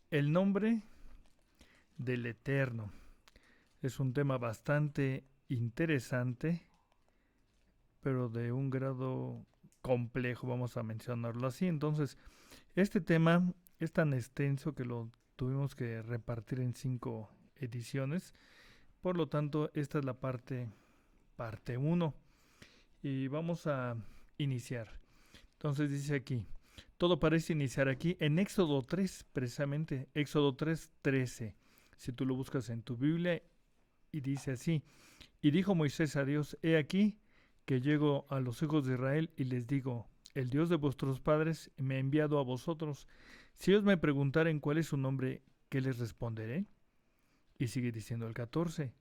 El nombre del Eterno es un tema bastante interesante, pero de un grado complejo, vamos a mencionarlo así. Entonces, este tema es tan extenso que lo tuvimos que repartir en 5 ediciones. Por lo tanto, esta es la parte uno y vamos a iniciar. Entonces dice aquí, todo parece iniciar aquí en Éxodo 3, precisamente, Éxodo 3, 13. Si tú lo buscas en tu Biblia y dice así, y dijo Moisés a Dios, he aquí que llego a los hijos de Israel y les digo, el Dios de vuestros padres me ha enviado a vosotros. Si ellos me preguntaren cuál es su nombre, ¿qué les responderé? Y sigue diciendo el 14.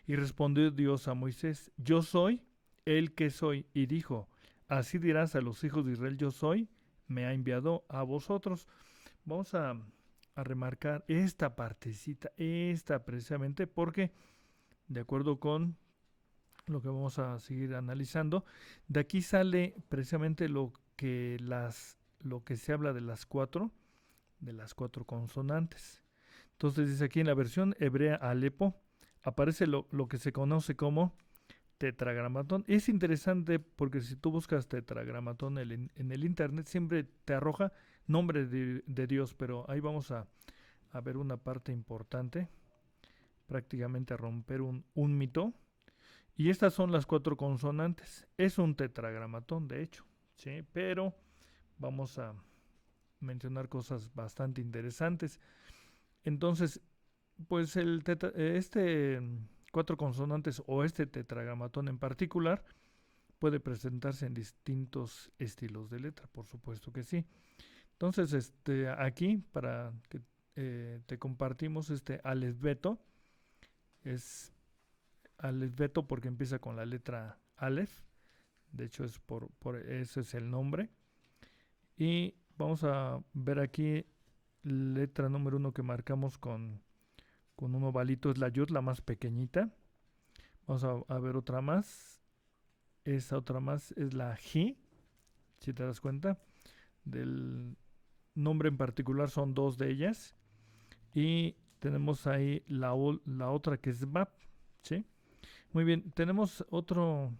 Y respondió Dios a Moisés, yo soy el que soy. Y dijo, así dirás a los hijos de Israel, yo soy, me ha enviado a vosotros. Vamos a remarcar esta partecita, esta precisamente, porque de acuerdo con lo que vamos a seguir analizando, de aquí sale precisamente lo que se habla de las cuatro consonantes. Entonces dice aquí en la versión hebrea Alepo, aparece lo que se conoce como tetragramatón. Es interesante porque si tú buscas tetragramatón en el internet, siempre te arroja nombre de Dios, pero ahí vamos a ver una parte importante, prácticamente a romper un mito. Y estas son las cuatro consonantes. Es un tetragramatón, de hecho, ¿sí? Pero vamos a mencionar cosas bastante interesantes. Entonces, pues este cuatro consonantes o este tetragramatón en particular puede presentarse en distintos estilos de letra, por supuesto que sí. Entonces, aquí para que te compartimos este alfabeto, es alfabeto porque empieza con la letra Aleph, de hecho es por ese es el nombre. Y vamos a ver aquí letra número uno que marcamos con un ovalito, es la yod, la más pequeñita. Vamos a ver otra más. Esa otra más es la ji, si te das cuenta. Del nombre en particular son dos de ellas. Y tenemos ahí la otra que es bap, ¿sí? Muy bien, tenemos otro,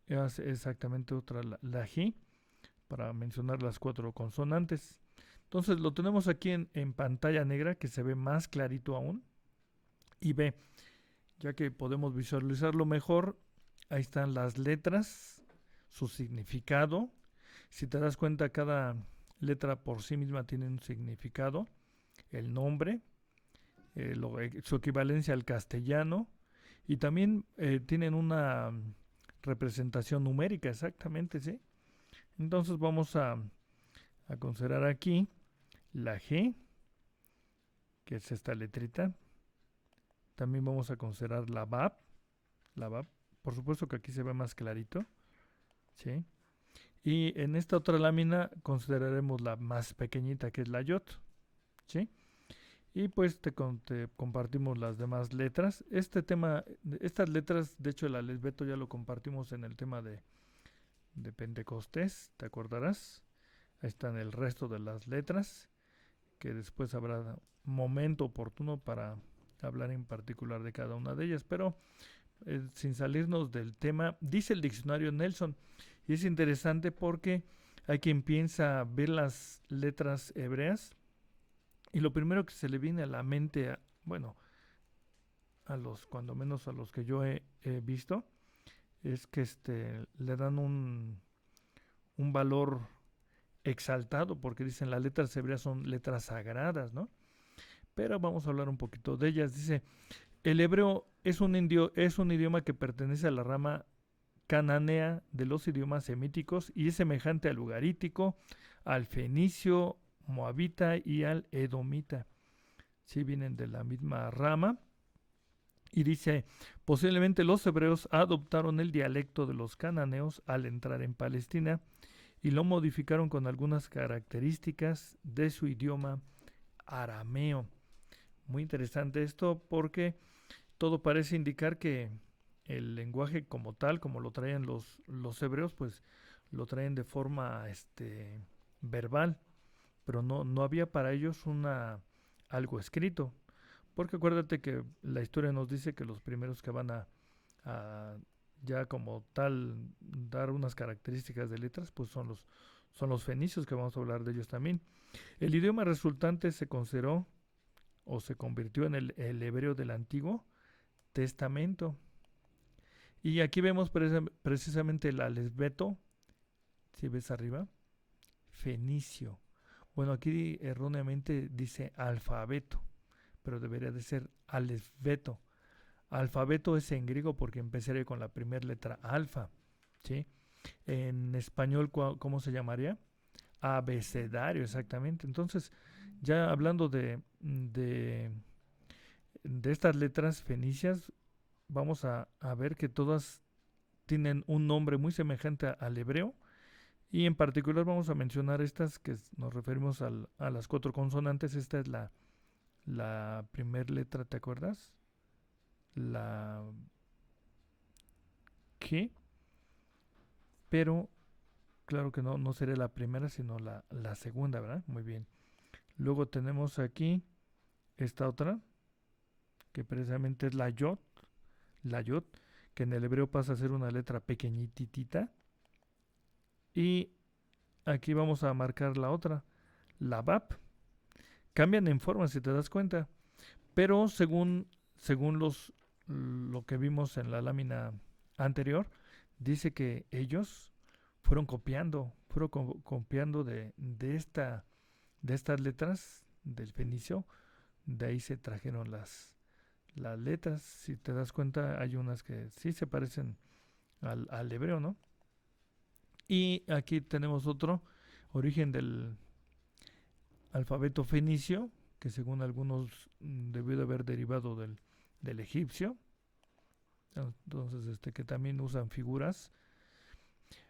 es exactamente otra, la ji, para mencionar las cuatro consonantes. Entonces lo tenemos aquí en pantalla negra que se ve más clarito aún. Y ve, ya que podemos visualizarlo mejor, ahí están las letras, su significado. Si te das cuenta, cada letra por sí misma tiene un significado, el nombre, su equivalencia al castellano, y también tienen una representación numérica, exactamente, ¿sí? Entonces vamos a considerar aquí la G, que es esta letrita. También vamos a considerar la BAP. Por supuesto que aquí se ve más clarito, ¿sí? Y en esta otra lámina consideraremos la más pequeñita, que es la YOT, ¿sí? Y pues te compartimos las demás letras. Este tema, estas letras, de hecho el alfabeto ya lo compartimos en el tema de Pentecostés, ¿te acordarás? Ahí están el resto de las letras, que después habrá momento oportuno para hablar en particular de cada una de ellas, pero sin salirnos del tema, dice el diccionario Nelson, y es interesante porque hay quien piensa ver las letras hebreas y lo primero que se le viene a la mente, bueno, cuando menos a los que yo he visto, es que le dan un valor exaltado porque dicen las letras hebreas son letras sagradas, ¿no? Pero vamos a hablar un poquito de ellas. Dice, el hebreo es un idioma que pertenece a la rama cananea de los idiomas semíticos y es semejante al ugarítico, al fenicio, moabita y al edomita. Sí, vienen de la misma rama. Y dice, posiblemente los hebreos adoptaron el dialecto de los cananeos al entrar en Palestina y lo modificaron con algunas características de su idioma arameo. Muy interesante esto porque todo parece indicar que el lenguaje como tal, como lo traían los hebreos, pues lo traen de forma verbal, pero no había para ellos una algo escrito. Porque acuérdate que la historia nos dice que los primeros que van a ya como tal dar unas características de letras, pues son los fenicios, que vamos a hablar de ellos también. El idioma resultante se consideró o se convirtió en el hebreo del Antiguo Testamento. Y aquí vemos precisamente el alfabeto, si ves arriba, fenicio. Bueno, aquí erróneamente dice alfabeto, pero debería de ser alfabeto. Alfabeto es en griego porque empezaría con la primera letra alfa, ¿sí? En español, ¿cómo se llamaría? Abecedario, exactamente. Entonces, ya hablando de estas letras fenicias, vamos a ver que todas tienen un nombre muy semejante al hebreo. Y en particular vamos a mencionar estas que nos referimos a las cuatro consonantes. Esta es la primera letra, ¿te acuerdas? La K, pero claro que no sería la primera, sino la segunda, ¿verdad? Muy bien. Luego tenemos aquí esta otra, que precisamente es la yod, que en el hebreo pasa a ser una letra pequeñitita. Y aquí vamos a marcar la otra, la bab. Cambian en forma, si te das cuenta, pero según lo que vimos en la lámina anterior, dice que ellos fueron copiando de estas letras del fenicio. De ahí se trajeron las letras. Si te das cuenta, hay unas que sí se parecen al hebreo, ¿no? Y aquí tenemos otro origen del alfabeto fenicio, que según algunos debió de haber derivado del egipcio. Entonces, que también usan figuras.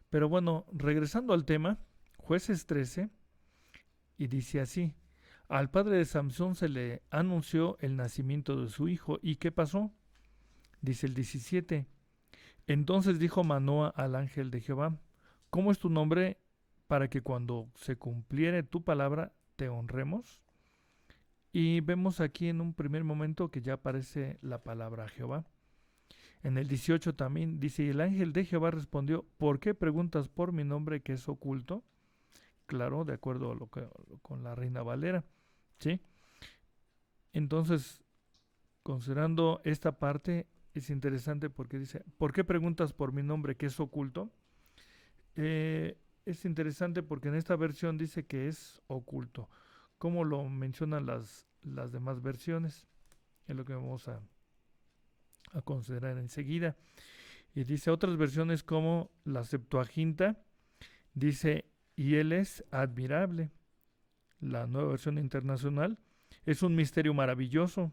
Pero bueno, regresando al tema, Jueces 13, y dice así: al padre de Samsón se le anunció el nacimiento de su hijo. ¿Y qué pasó? Dice el 17: entonces dijo Manoa al ángel de Jehová: ¿cómo es tu nombre para que cuando se cumpliere tu palabra te honremos? Y vemos aquí en un primer momento que ya aparece la palabra Jehová. En el 18 también dice: y el ángel de Jehová respondió: ¿por qué preguntas por mi nombre que es oculto? Claro, de acuerdo con la Reina Valera, ¿sí? Entonces, considerando esta parte, es interesante porque dice: ¿por qué preguntas por mi nombre que es oculto? Es interesante porque en esta versión dice que es oculto. ¿Cómo lo mencionan las demás versiones? Es lo que vamos a considerar enseguida. Y dice otras versiones como la Septuaginta, dice: y él es admirable. La nueva versión internacional: es un misterio maravilloso.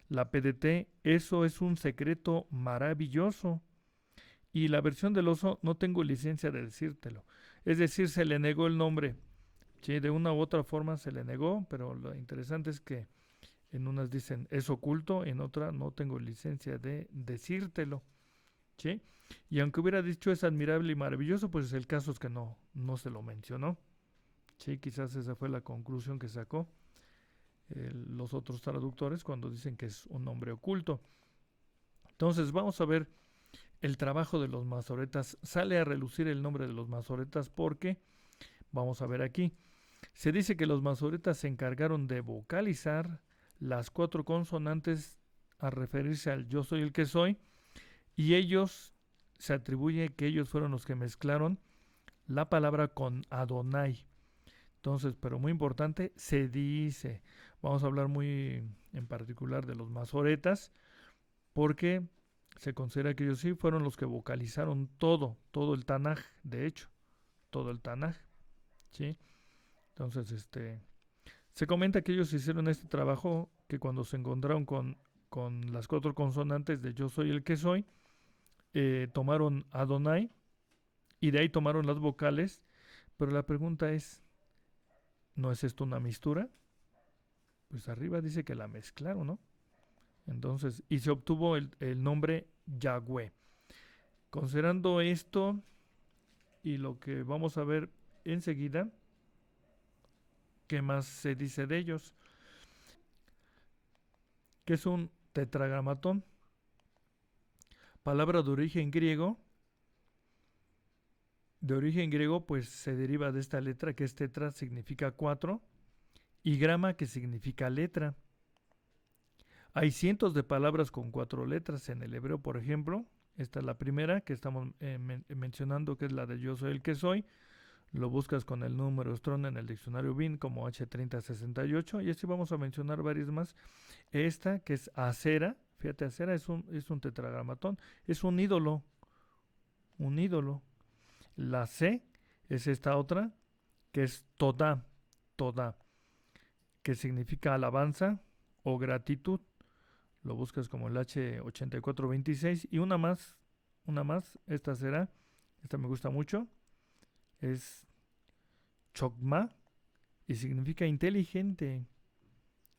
La PDT: eso es un secreto maravilloso. Y la versión del oso: no tengo licencia de decírtelo. Es decir, se le negó el nombre. Sí, de una u otra forma se le negó, pero lo interesante es que en unas dicen es oculto, en otra no tengo licencia de decírtelo. ¿Sí? Y aunque hubiera dicho es admirable y maravilloso, pues el caso es que no se lo mencionó. Sí, quizás esa fue la conclusión que sacó los otros traductores cuando dicen que es un nombre oculto. Entonces vamos a ver el trabajo de los masoretas. Sale a relucir el nombre de los masoretas porque, vamos a ver aquí, se dice que los masoretas se encargaron de vocalizar las cuatro consonantes a referirse al yo soy el que soy, y ellos, se atribuye que ellos fueron los que mezclaron la palabra con Adonai. Entonces, pero muy importante, se dice, vamos a hablar muy en particular de los masoretas, porque se considera que ellos sí fueron los que vocalizaron todo el Tanaj, de hecho, todo el Tanaj, ¿sí? Entonces, se comenta que ellos hicieron este trabajo, que cuando se encontraron con las cuatro consonantes de yo soy el que soy, tomaron Adonai y de ahí tomaron las vocales, pero la pregunta es, ¿no es esto una mistura? Pues arriba dice que la mezclaron, ¿no? Entonces, y se obtuvo el nombre Yahweh. Considerando esto y lo que vamos a ver enseguida, ¿qué más se dice de ellos? que es un tetragramatón, palabra de origen griego, pues se deriva de esta letra que es tetra, significa 4, y grama, que significa letra. Hay cientos de palabras con 4 letras en el hebreo, por ejemplo. Esta es la primera que estamos mencionando, que es la de yo soy el que soy. Lo buscas con el número Strong en el diccionario BIN como H3068, y así vamos a mencionar varias más. Esta, que es acera, fíjate, acera es un tetragramatón, es un ídolo, un ídolo. La C es esta otra, que es toda, toda, que significa alabanza o gratitud. Lo buscas como el H8426. Y una más, esta será, esta me gusta mucho, es chokma y significa inteligente.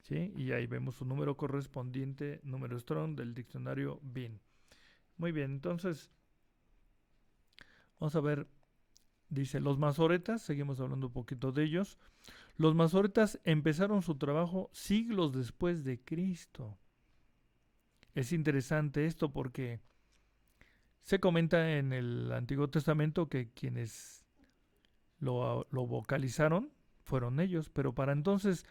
¿Sí? Y ahí vemos su número correspondiente, número strong del diccionario BIN. Muy bien, entonces vamos a ver, dice los masoretas, seguimos hablando un poquito de ellos. Los masoretas empezaron su trabajo siglos después de Cristo. Es interesante esto porque se comenta en el Antiguo Testamento que quienes lo vocalizaron fueron ellos, pero para entonces,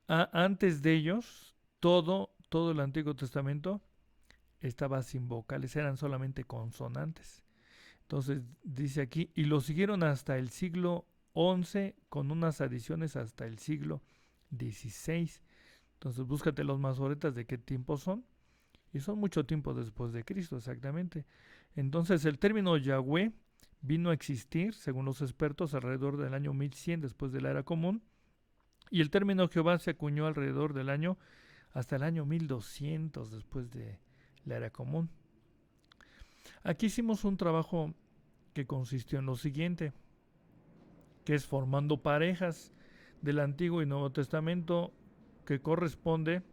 antes de ellos, todo el Antiguo Testamento estaba sin vocales, eran solamente consonantes. Entonces dice aquí, y lo siguieron hasta el siglo XI con unas adiciones hasta el siglo XVI. Entonces búscate los masoretas de qué tiempo son, y son mucho tiempo después de Cristo, exactamente. Entonces el término Yahweh vino a existir, según los expertos, alrededor del año 1100 después de la era común, y el término Jehová se acuñó alrededor del año hasta el año 1200 después de la era común. Aquí hicimos un trabajo que consistió en lo siguiente, que es formando parejas del Antiguo y Nuevo Testamento que corresponde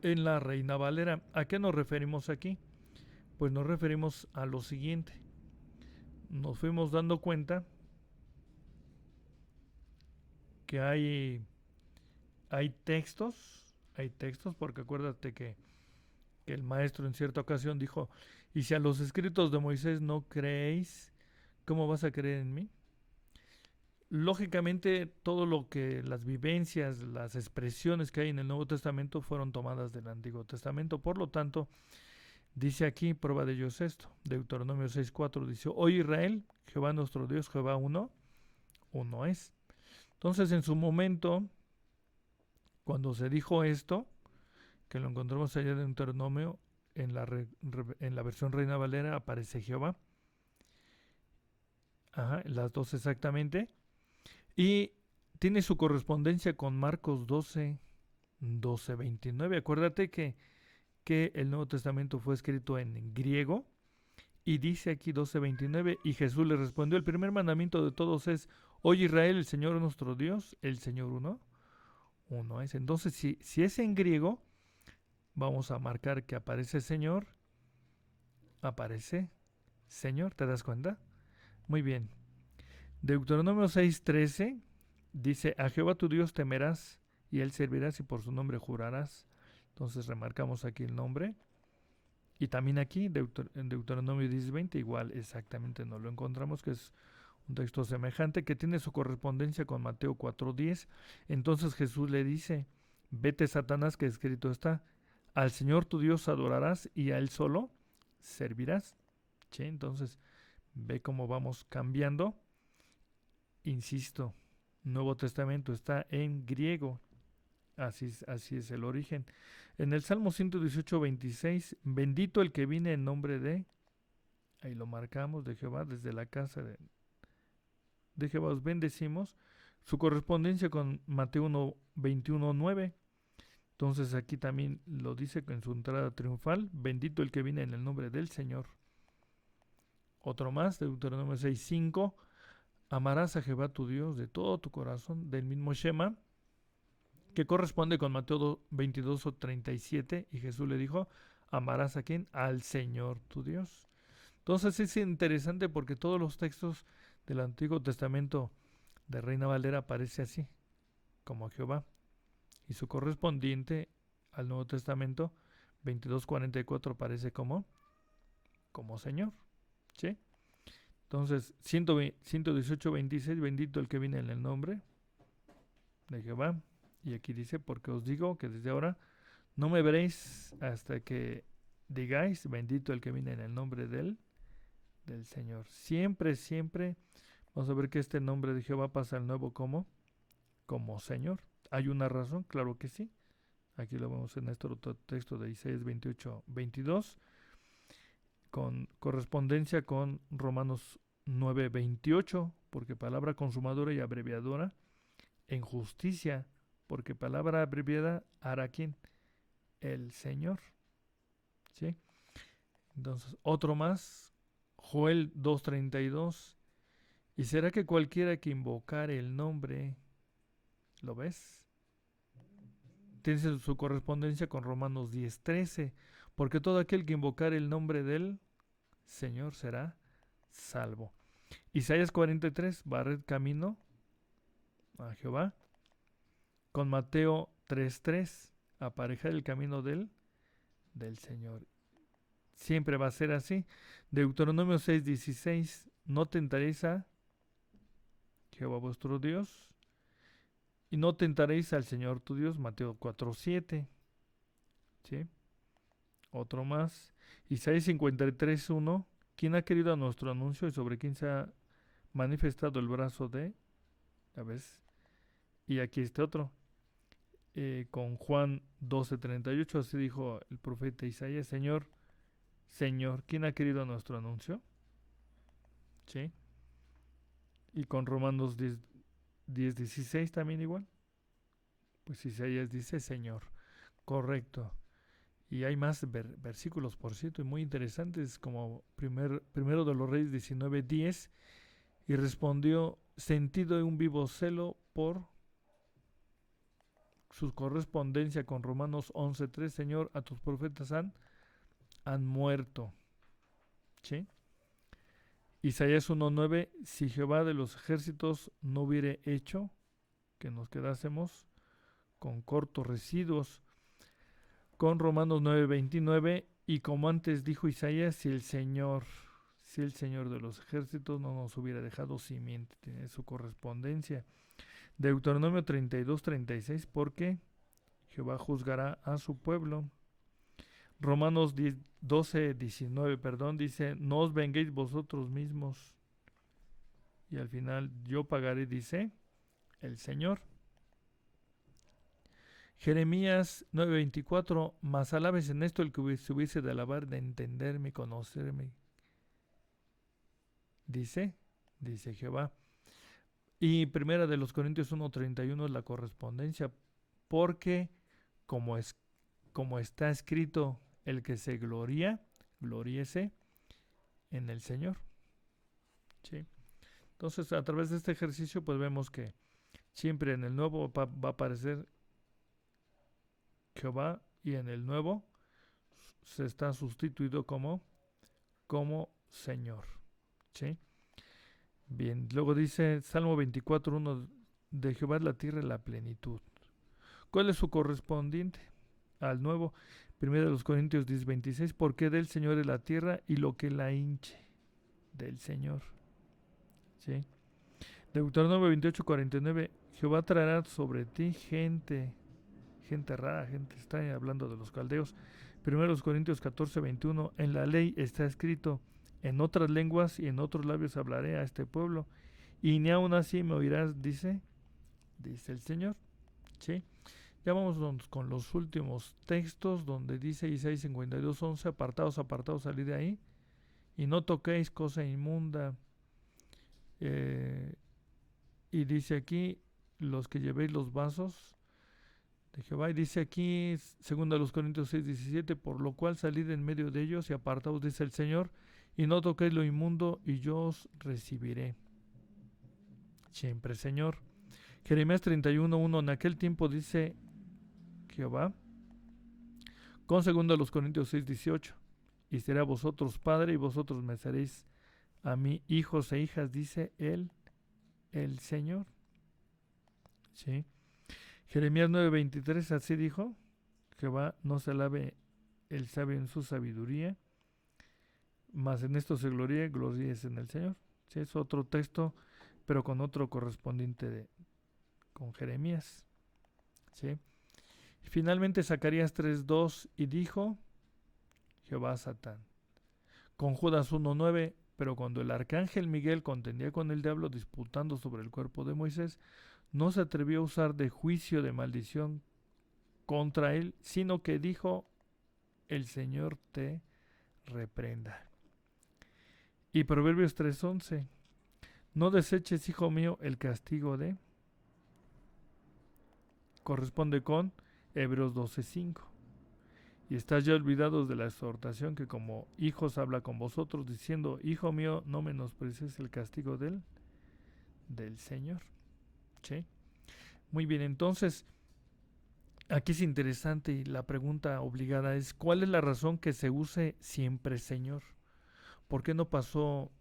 en la Reina Valera. ¿A qué nos referimos aquí? Pues nos referimos a lo siguiente. Nos fuimos dando cuenta que hay textos, porque acuérdate que el maestro en cierta ocasión dijo, y si a los escritos de Moisés no creéis, ¿cómo vas a creer en mí? Lógicamente, todo lo que las vivencias, las expresiones que hay en el Nuevo Testamento fueron tomadas del Antiguo Testamento. Por lo tanto, dice aquí, prueba de ello es esto, Deuteronomio 6:4 dice, oye Israel, Jehová nuestro Dios, Jehová uno es. Entonces, en su momento, cuando se dijo esto, que lo encontramos allá en Deuteronomio, en la versión Reina Valera aparece Jehová. Ajá, las dos exactamente. Y tiene su correspondencia con Marcos 12:29. Acuérdate que el Nuevo Testamento fue escrito en griego. Y dice aquí 12:29, y Jesús le respondió, el primer mandamiento de todos es, oye Israel, el Señor nuestro Dios, el Señor uno es. Entonces, si es en griego, vamos a marcar que aparece Señor, ¿te das cuenta? Muy bien. Deuteronomio 6:13 dice, a Jehová tu Dios temerás, y él servirás y por su nombre jurarás. Entonces remarcamos aquí el nombre. Y también aquí, en Deuteronomio 10:20, igual exactamente nos lo encontramos, que es un texto semejante que tiene su correspondencia con Mateo 4:10. Entonces Jesús le dice, vete Satanás, que escrito está, al Señor tu Dios adorarás y a Él solo servirás. ¿Sí? Entonces ve cómo vamos cambiando. Insisto, Nuevo Testamento está en griego. Así es el origen. En el Salmo 118:26, bendito el que viene en nombre de, ahí lo marcamos, de Jehová, desde la casa de Jehová os bendecimos. Su correspondencia con Mateo 21:9. Entonces aquí también lo dice en su entrada triunfal, bendito el que viene en el nombre del Señor. Otro más, Deuteronomio 6:5, amarás a Jehová tu Dios de todo tu corazón, del mismo Shema, que corresponde con Mateo 22:37, y Jesús le dijo, amarás a quién, al Señor tu Dios. Entonces es interesante porque todos los textos del Antiguo Testamento de Reina Valera aparece así, como Jehová, y su correspondiente al Nuevo Testamento, 22:44 aparece como Señor. ¿Sí? Entonces, 118:26, bendito el que viene en el nombre de Jehová. Y aquí dice, porque os digo que desde ahora no me veréis hasta que digáis, bendito el que viene en el nombre del Señor. Siempre, siempre, vamos a ver que este nombre de Jehová pasa al nuevo como Señor. ¿Hay una razón? Claro que sí. Aquí lo vemos en este otro texto de Isaías 28:22, con correspondencia con Romanos 9:28, porque palabra consumadora y abreviadora, en justicia, porque palabra abreviada hará ¿quién? El Señor. ¿Sí? Entonces, otro más, Joel 2:32, y será que cualquiera que invocare el nombre, ¿lo ves? Tiene su correspondencia con Romanos 10:13, porque todo aquel que invocare el nombre del Señor será salvo. Isaías 43, barred camino a Jehová, con Mateo 3:3, aparejar el camino del Señor. Siempre va a ser así. Deuteronomio 6:16, no tentaréis a Jehová vuestro Dios, y no tentaréis al Señor tu Dios, Mateo 4:7. ¿Sí? Otro más, Isaías 53:1, ¿quién ha querido a nuestro anuncio y sobre quién se ha manifestado el brazo de? ¿Ya ves? Y aquí este otro, con Juan 12:38, así dijo el profeta Isaías, Señor, Señor, ¿quién ha querido a nuestro anuncio? ¿Sí? Y con Romanos 10:16 también igual. Pues Isaías dice Señor. Correcto. Y hay más versículos, por cierto, y muy interesantes, como primero de los Reyes 19:10. Y respondió, sentido de un vivo celo por su correspondencia con Romanos 11:3, Señor, a tus profetas han muerto. ¿Sí? Isaías 1:9, si Jehová de los ejércitos no hubiere hecho que nos quedásemos con cortos residuos, con Romanos 9:29, y como antes dijo Isaías, si el Señor de los ejércitos no nos hubiera dejado simiente, tiene su correspondencia. Deuteronomio 32:36, porque Jehová juzgará a su pueblo. Romanos 12:19, dice, no os venguéis vosotros mismos. Y al final, yo pagaré, dice el Señor. Jeremías 9:24, mas alabes en esto el que se hubiese de alabar, de entenderme y conocerme. Dice Jehová. Y primera de los Corintios 1:31 es la correspondencia, porque como está escrito, el que se gloríese en el Señor. ¿Sí? Entonces, a través de este ejercicio, pues vemos que siempre en el nuevo va a aparecer Jehová, y en el nuevo se está sustituido como Señor. ¿Sí? Bien, luego dice Salmo 24:1, de Jehová es la tierra y la plenitud. ¿Cuál es su correspondiente al nuevo? 1 Corintios 10:26, porque del Señor es la tierra y lo que la hinche, del Señor. ¿Sí? Deuteronomio 28:49, Jehová traerá sobre ti gente rara, gente extraña, hablando de los caldeos. 1 Corintios 14:21, en la ley está escrito, en otras lenguas y en otros labios hablaré a este pueblo, y ni aún así me oirás, dice el Señor. ¿Sí? Ya vamos con los últimos textos, donde dice Isaías 52:11, apartaos, salid de ahí, y no toquéis cosa inmunda. Y dice aquí, los que llevéis los vasos de Jehová, y dice aquí, 2 Corintios 6:17, por lo cual salid en medio de ellos y apartaos, dice el Señor, y no toquéis lo inmundo, y yo os recibiré. Siempre, Señor. Jeremías 31:1, en aquel tiempo dice Jehová, con 2 Corintios 6:18, y será vosotros padre, y vosotros me seréis a mí hijos e hijas, dice el Señor. ¿Sí? Jeremías 9:23, así dijo Jehová, no se alabe el sabio en su sabiduría, mas en esto se gloríes en el Señor. Sí, es otro texto, pero con otro correspondiente con Jeremías. ¿Sí? Finalmente Zacarías 3:2, y dijo Jehová a Satán. Con Judas 1:9, pero cuando el arcángel Miguel contendía con el diablo disputando sobre el cuerpo de Moisés, no se atrevió a usar de juicio de maldición contra él, sino que dijo, el Señor te reprenda. Y Proverbios 3:11, no deseches, hijo mío, el castigo de... corresponde con Hebreos 12:5. Y estáis ya olvidados de la exhortación que como hijos habla con vosotros, diciendo, hijo mío, no menosprecies el castigo del Señor. ¿Sí? Muy bien, entonces, aquí es interesante y la pregunta obligada es, ¿cuál es la razón que se use siempre Señor? ¿Por qué no pasó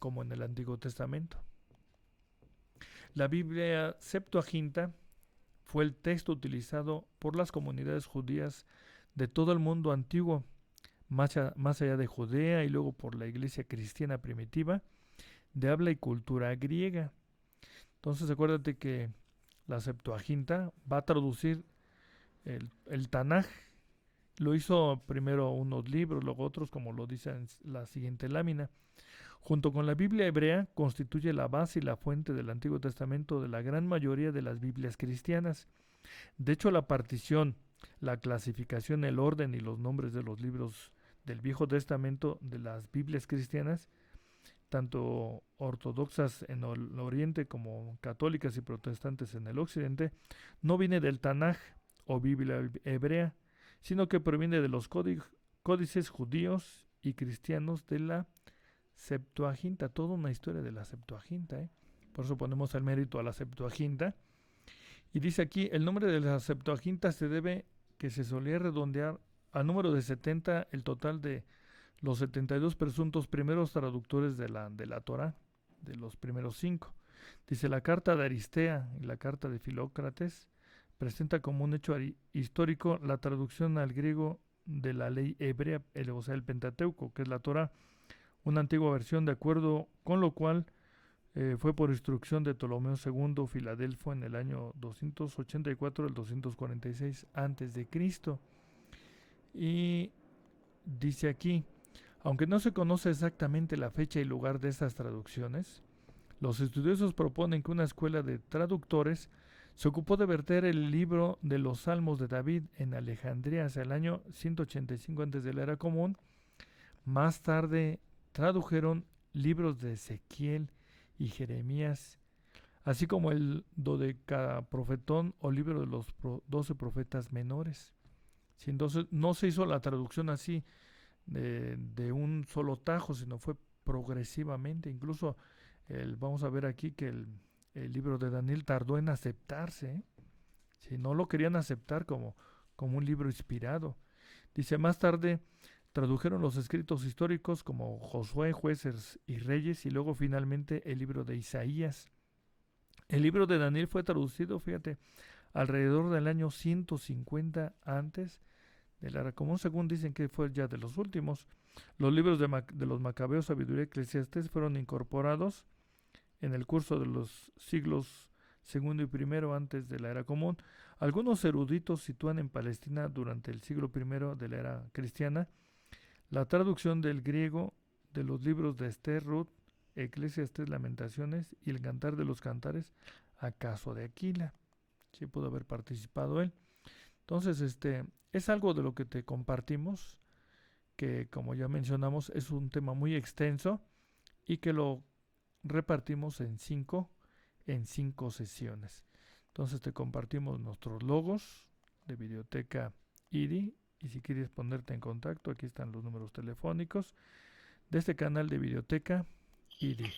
como en el Antiguo Testamento? La Biblia Septuaginta fue el texto utilizado por las comunidades judías de todo el mundo antiguo, más allá de Judea y luego por la iglesia cristiana primitiva, de habla y cultura griega. Entonces acuérdate que la Septuaginta va a traducir el Tanaj. Lo hizo primero unos libros, luego otros, como lo dice en la siguiente lámina. Junto con la Biblia hebrea, constituye la base y la fuente del Antiguo Testamento de la gran mayoría de las Biblias cristianas. De hecho, la partición, la clasificación, el orden y los nombres de los libros del Viejo Testamento de las Biblias cristianas, tanto ortodoxas en el Oriente como católicas y protestantes en el Occidente, no viene del Tanaj o Biblia hebrea, sino que proviene de los códices judíos y cristianos de la Septuaginta. Toda una historia de la Septuaginta, ¿eh? Por eso ponemos el mérito a la Septuaginta. Y dice aquí, el nombre de la Septuaginta se debe que se solía redondear al número de 70 el total de los 72 presuntos primeros traductores de la Torá, de los primeros 5. Dice, la carta de Aristea y la carta de Filócrates presenta como un hecho histórico la traducción al griego de la ley hebrea, o sea, el Pentateuco, que es la Torá, una antigua versión, de acuerdo con lo cual fue por instrucción de Ptolomeo II Filadelfo en el año 284 al 246 a.C. Y dice aquí, aunque no se conoce exactamente la fecha y lugar de estas traducciones, los estudiosos proponen que una escuela de traductores se ocupó de verter el libro de los Salmos de David en Alejandría hacia el año 185 antes de la era común. Más tarde tradujeron libros de Ezequiel y Jeremías, así como el Dodecaprofetón o libro de los 12 profetas menores. Sí, entonces no se hizo la traducción así de un solo tajo, sino fue progresivamente. Incluso vamos a ver aquí que el libro de Daniel tardó en aceptarse, ¿eh? Si no lo querían aceptar como un libro inspirado. Dice, más tarde tradujeron los escritos históricos como Josué, Jueces y Reyes, y luego finalmente el libro de Isaías. El libro de Daniel fue traducido, fíjate, alrededor del año 150 antes de la era común, según dicen que fue ya de los últimos. Los libros de los Macabeos, Sabiduría y Eclesiastés fueron incorporados en el curso de los siglos segundo y primero antes de la era común. Algunos eruditos sitúan en Palestina durante el siglo I de la era cristiana la traducción del griego de los libros de Esther, Ruth, Eclesiastés, Lamentaciones y el Cantar de los Cantares, acaso de Aquila. Sí pudo haber participado él. Entonces, es algo de lo que te compartimos, que como ya mencionamos es un tema muy extenso y que lo repartimos en cinco sesiones. Entonces te compartimos nuestros logos de Videoteca IDI, y si quieres ponerte en contacto, aquí están los números telefónicos de este canal de Videoteca IDI.